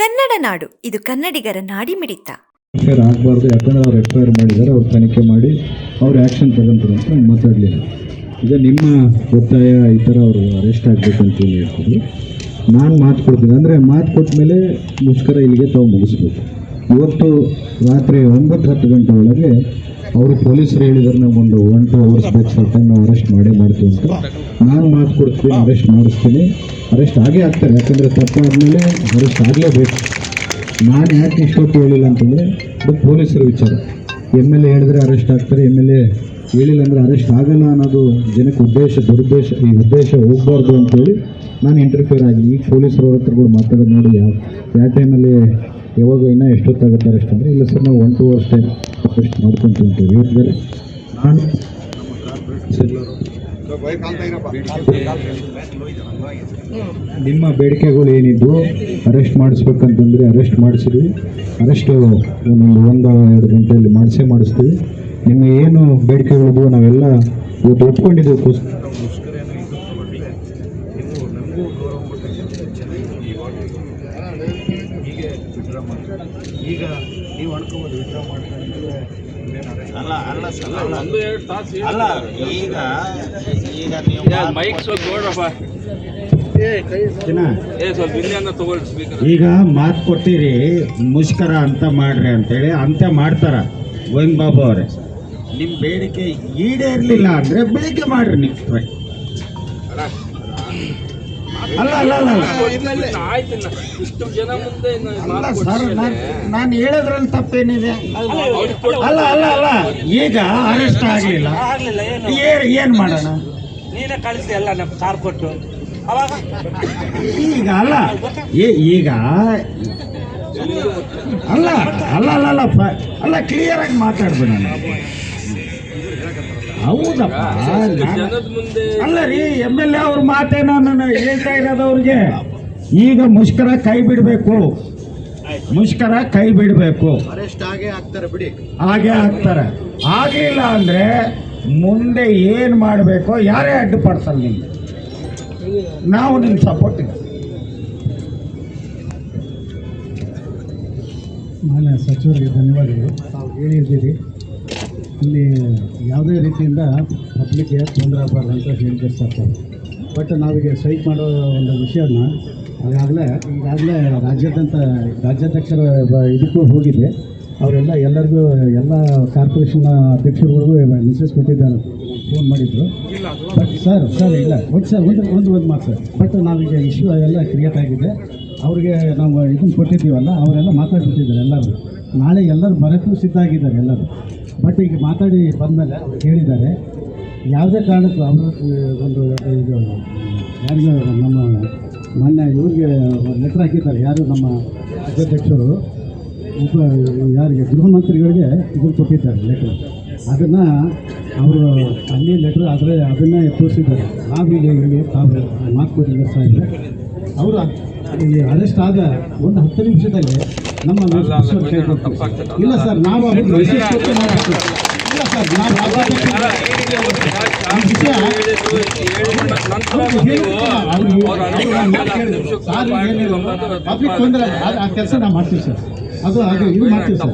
ಕನ್ನಡ ನಾಡು, ಇದು ಕನ್ನಡಿಗರ ನಾಡಿಮಿಡಿತ. ಎಫ್ಐಆರ್ ಆಗಬಾರ್ದು, ಯಾಕಂದರೆ ಅವ್ರು ಎಫ್ಐಆರ್ ಮಾಡಿದ್ದಾರೆ, ಅವ್ರು ತನಿಖೆ ಮಾಡಿ ಅವ್ರು ಆ್ಯಕ್ಷನ್ ತಗೊಂತಾರೆ ಅಂತ ನಾನು ಮಾತಾಡಲಿಲ್ಲ. ಈಗ ನಿಮ್ಮ ಒತ್ತಾಯ ಈ ಥರ ಅವರು ಅರೆಸ್ಟ್ ಆಗಬೇಕಂತ ಹೇಳ್ತಿದ್ರು. ನಾನು ಮಾತು ಕೊಡ್ತೀನಿ, ಅಂದರೆ ಮಾತು ಕೊಟ್ಟ ಮೇಲೆ ಮುಷ್ಕರ ಇಲ್ಲಿಗೆ ತಾವು ಮುಗಿಸ್ಬೇಕು. ಇವತ್ತು ರಾತ್ರಿ 9-10 ಗಂಟೆ ಒಳಗೆ ಅವರು ಪೊಲೀಸರು ಹೇಳಿದರೆ ನಮಗೊಂದು 1-2 ಅವರ್ಸ್ ಬೇಕು ಸರ್, ನಾವು ಅರೆಸ್ಟ್ ಮಾಡ್ತೀವಿ ಅಂತ ನಾನು ಮಾತು ಕೊಡ್ತೀನಿ. ಅರೆಸ್ಟ್ ಮಾಡಿಸ್ತೀನಿ, ಅರೆಸ್ಟ್ ಆಗೇ ಆಗ್ತಾರೆ. ಯಾಕಂದರೆ ತಪ್ಪಾದ್ಮೇಲೆ ಅರೆಸ್ಟ್ ಆಗಲೇಬೇಕು. ನಾನು ಯಾಕೆ ಇಷ್ಟೊತ್ತು ಹೇಳಿಲ್ಲ ಅಂತಂದರೆ ಅದು ಪೊಲೀಸರ ವಿಚಾರ. MLA ಹೇಳಿದ್ರೆ ಅರೆಸ್ಟ್ ಆಗ್ತಾರೆ, MLA ಹೇಳಿಲ್ಲ ಅಂದರೆ ಅರೆಸ್ಟ್ ಆಗಲ್ಲ ಅನ್ನೋದು ಜನಕ್ಕೆ ದುರುದ್ದೇಶ. ಈ ಉದ್ದೇಶ ಹೋಗಬಾರ್ದು ಅಂತೇಳಿ ನಾನು ಇಂಟರ್ಫಿಯರ್ ಆಗಿ ಈಗ ಪೊಲೀಸರವ್ರ ಹತ್ರ ಕೂಡ ಮಾತಾಡೋದು ನೋಡಿ, ಯಾವ ಟೈಮಲ್ಲಿ ಯಾವಾಗ ಇನ್ನೂ ಎಷ್ಟೊತ್ತಾಗುತ್ತೆ ಅರೆಸ್ಟ್ ಅಂದರೆ, ಇಲ್ಲ ಸರ್ ನಾವು 1-2 ಅವರ್ಸ್ ಟೈಮ್ ಅರೆಸ್ಟ್ ಮಾಡ್ಕೊತೀವಿ ಹೇಳಿದ್ದಾರೆ. ನಾನು ನಿಮ್ಮ ಬೇಡಿಕೆಗಳು ಏನಿದ್ದು ಅರೆಸ್ಟ್ ಮಾಡಿಸ್ಬೇಕಂತಂದರೆ ಅರೆಸ್ಟ್ ಮಾಡಿಸಿದ್ವಿ. ಅರೆಸ್ಟ್ ಒಂದು 1-2 ಗಂಟೆಯಲ್ಲಿ ಮಾಡಿಸ್ತೀವಿ. ನಿಮ್ಮ ಏನು ಬೇಡಿಕೆಗಳಿದ್ವು ನಾವೆಲ್ಲ ಇವತ್ತು ಒಪ್ಕೊಂಡಿದ್ದೀವಿ. ಈಗ ನೀವು ಅನ್ಕೋಬೋದು ವಿಡ್ರಾ ಮಾಡ್ಕೊಂಡ್ರೆ ಈಗ ಮಾತು ಕೊಟ್ಟಿರಿ ಮುಷ್ಕರ ಅಂತ ಮಾಡ್ರಿ ಅಂತೇಳಿ ಅಂತ್ಯ ಮಾಡ್ತಾರ ಗೋವಿಂದ ಬಾಬು ಅವರೇ. ನಿಮ್ಮ ಬೇಡಿಕೆ ಈಡೇರ್ಲಿಲ್ಲ ಅಂದ್ರೆ ಬೆಳಿಗ್ಗೆ ಮಾಡ್ರಿ ನೆಕ್ಸ್ಟ್ ಟ್ರೈ. ನಾನು ಹೇಳೋದ್ರಲ್ಲಿ ತಪ್ಪೇನಿದೆ? ಅಲ್ಲ ಈಗ ಅರೆಸ್ಟ್ ಆಗ್ಲಿಲ್ಲ, ಏನ್ ಮಾಡೋಣ? ನೀನೇ ಕಳಿಸಿ ಎಲ್ಲ ನಮ್ಮ ಕಾರ್ ಕೊಟ್ಟು ಅವಾಗ ಈಗ ಈಗ ಅಲ್ಲ ಕ್ಲಿಯರ್ ಆಗಿ ಮಾತಾಡ್ಬೇಡ. ಹೌದಪ್ಪ, ಅಲ್ಲ ರೀ MLA ಅವ್ರ ಮಾತೇನ ನಾನು ಹೇಳ್ತಾ ಇರೋದವ್ರಿಗೆ. ಈಗ ಮುಷ್ಕರ ಕೈ ಬಿಡಬೇಕು, ಮುಷ್ಕರ ಕೈ ಬಿಡಬೇಕು. ಅರೆಸ್ಟ್ ಆಗೇ ಆಗ್ತಾರೆ ಬಿಡಿ, ಹಾಗೆ ಆಗ್ತಾರೆ. ಆಗಲಿಲ್ಲ ಅಂದ್ರೆ ಮುಂದೆ ಏನು ಮಾಡಬೇಕು, ಯಾರೇ ಅಡ್ಡಿಪಡಿಸಲ್ಲ ನಿಮ್ಗೆ, ನಾವು ನಿಮ್ಮ ಸಪೋರ್ಟ್. ಮಾನ್ಯ ಸಚಿವರಿಗೆ ಧನ್ಯವಾದಗಳು. ತಾವು ಹೇಳಿದ್ದೀರಿ ಅಲ್ಲಿ ಯಾವುದೇ ರೀತಿಯಿಂದ ಪಬ್ಲಿಕ್ಗೆ ತೊಂದರೆ ಆಗಬಾರ್ದು ಅಂತ ಹೇಳಿದ್ದಾರೆ ಸರ್. ಬಟ್ ನಾವೀಗ ಸ್ಟ್ರೈಕ್ ಮಾಡೋ ಒಂದು ವಿಷಯನ ಈಗಾಗಲೇ ರಾಜ್ಯಾಧ್ಯಕ್ಷರ ಇದಕ್ಕೂ ಹೋಗಿದೆ. ಅವರೆಲ್ಲ ಎಲ್ಲರಿಗೂ ಎಲ್ಲ ಕಾರ್ಪೊರೇಷನ್ ಅಧ್ಯಕ್ಷರುಗಳಿಗೂ ಮೆಸೇಜ್ ಕೊಟ್ಟಿದ್ದಾರೆ, ಫೋನ್ ಮಾಡಿದ್ರು. ಬಟ್ ಸರ್ ಇಲ್ಲ ಒಂದು ಮಾತು ಸರ್. ಬಟ್ ನಾವೀಗ ಇಶ್ಯೂ ಎಲ್ಲ ಕ್ರಿಯೇಟ್ ಆಗಿದೆ. ಅವ್ರಿಗೆ ನಾವು ಇದನ್ನು ಕೊಟ್ಟಿದ್ದೀವಲ್ಲ, ಅವರೆಲ್ಲ ಮಾತಾಡ್ಬಿಟ್ಟಿದ್ದಾರೆ ಎಲ್ಲರೂ. ನಾಳೆ ಎಲ್ಲರೂ ಬರೋಕ್ಕೂ ಸಿದ್ಧ ಆಗಿದ್ದಾರೆ ಎಲ್ಲರೂ. ಬಟ್ ಈಗ ಮಾತಾಡಿ ಬಂದಮೇಲೆ ಅವ್ರು ಹೇಳಿದ್ದಾರೆ ಯಾವುದೇ ಕಾರಣಕ್ಕೂ ಅವರು ಒಂದು ಇದು ಯಾರಿಗೂ ನಮ್ಮ ಮೊನ್ನೆ ಇವ್ರಿಗೆ ಲೆಟ್ರ್ ಹಾಕಿದ್ದಾರೆ, ಯಾರು ನಮ್ಮ ರಾಜ್ಯಾಧ್ಯಕ್ಷರು ಯಾರಿಗೆ ಗೃಹ ಮಂತ್ರಿಗಳಿಗೆ ಇದನ್ನು ಕೊಟ್ಟಿದ್ದಾರೆ ಲೆಟ್ರ್. ಅದನ್ನು ಅವರು ಅಲ್ಲಿ ಲೆಟ್ರ್ ಆದರೆ ಅದನ್ನೇ ತೋರಿಸಿದ್ದಾರೆ. ಇಲ್ಲಿ ತಾವು ಮಾತು ಕೊಟ್ಟಿದ್ದಾರೆ ಸಾಹೇಬ್ರೆ. ಅವರು ಅರೆಸ್ಟ್ ಆದ ಒಂದು 10 ನಿಮಿಷದಲ್ಲಿ ನಮ್ಮ ಇಲ್ಲ ಸರ್, ನಾವು ಇಲ್ಲ ಸರ್, ಪಬ್ಲಿಕ್ ತೊಂದರೆ ಆ ಕೆಲಸ ನಾವು ಮಾಡ್ತೀವಿ ಸರ್. ಅದು ಇದು ಮಾಡ್ತೀವಿ ಸರ್.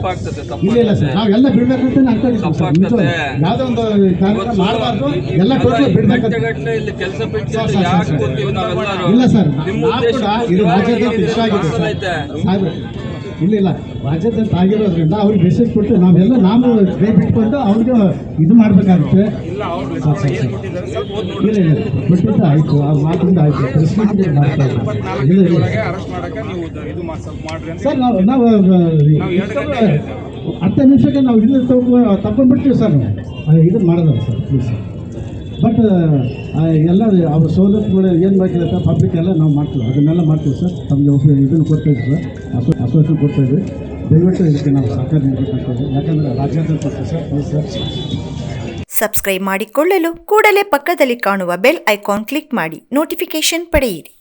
ಇಲ್ಲ ಸರ್, ನಾವೆಲ್ಲ ಬಿಡ್ಬೇಕಂತ ಅನ್ಕೊಂಡಿದ್ದೀವಿ ಸರ್. ಯಾವುದೋ ಒಂದು ಕಾರ್ಯಕ್ರಮ ಮಾಡಬಾರ್ದು, ಎಲ್ಲ ಟೋಟಲ್ ಬಿಡ್ಬೇಕಂತ. ಇಲ್ಲ ಸರ್, ಇದು ರಾಜ್ಯಾದ್ಯಂತ ಇಷ್ಟ ಆಗಿದೆ ಸರ್. ಇಲ್ಲ ರಾಜ್ಯಾದ್ಯಂತ ಆಗಿರೋದ್ರಿಂದ ಅವ್ರಿಗೆ ಮೆಸೇಜ್ ಕೊಟ್ಟು ನಾವು ಕೈ ಬಿಟ್ಕೊಂಡು ಅವ್ರಿಗೆ ಇದು ಮಾಡಬೇಕಾಗುತ್ತೆ. ಇಲ್ಲ ಬಿಟ್ಟಿದ್ದ ಆಯಿತು, ಆ ಮಾತಿಂದ ಆಯಿತು. ಪ್ರೆಸ್ ಮೀಟಿಂಗ್ ಮಾಡ್ತಾ ಇಲ್ಲ ಸರ್. ನಾವು 10 ನಿಮಿಷಕ್ಕೆ ನಾವು ಇದು ತಗೊಂಡ್ಬಿಡ್ತೀವಿ ಸರ್. ಇದನ್ನು ಮಾಡೋದಲ್ಲ ಸರ್, ಪ್ಲೀಸ್ ಸರ್. ಬಟ್ ಎಲ್ಲ ಅವ್ರ ಸವಲತ್ತುಗಳು ಏನು ಬೇಕಿದೆ ಪಬ್ಲಿಕ್ ಎಲ್ಲ ನಾವು ಮಾಡ್ತೀವಿ, ಅದನ್ನೆಲ್ಲ ಮಾಡ್ತೀವಿ ಸರ್. ತಮಗೆ ಇದನ್ನು ಕೊಡ್ತಾಯಿದ್ವಿ ಸರ್, ಅಸೋಸಿಯೇಷನ್ ಕೊಡ್ತಾಯಿದ್ವಿ. ದಯವಿಟ್ಟು ಇದಕ್ಕೆ ನಾವು ಸಹಕಾರ ನೀಡಬೇಕಾಗ್ತದೆ, ಯಾಕಂದರೆ ರಾಜ್ಯಾದ್ಯಂತ ಸರ್. Please sir. ಸಬ್ಸ್ಕ್ರೈಬ್ ಮಾಡಿಕೊಳ್ಳಲು ಕೂಡಲೇ ಪಕ್ಕದಲ್ಲಿ ಕಾಣುವ ಬೆಲ್ ಐಕಾನ್ ಕ್ಲಿಕ್ ಮಾಡಿ ನೋಟಿಫಿಕೇಶನ್ ಪಡೆಯಿರಿ.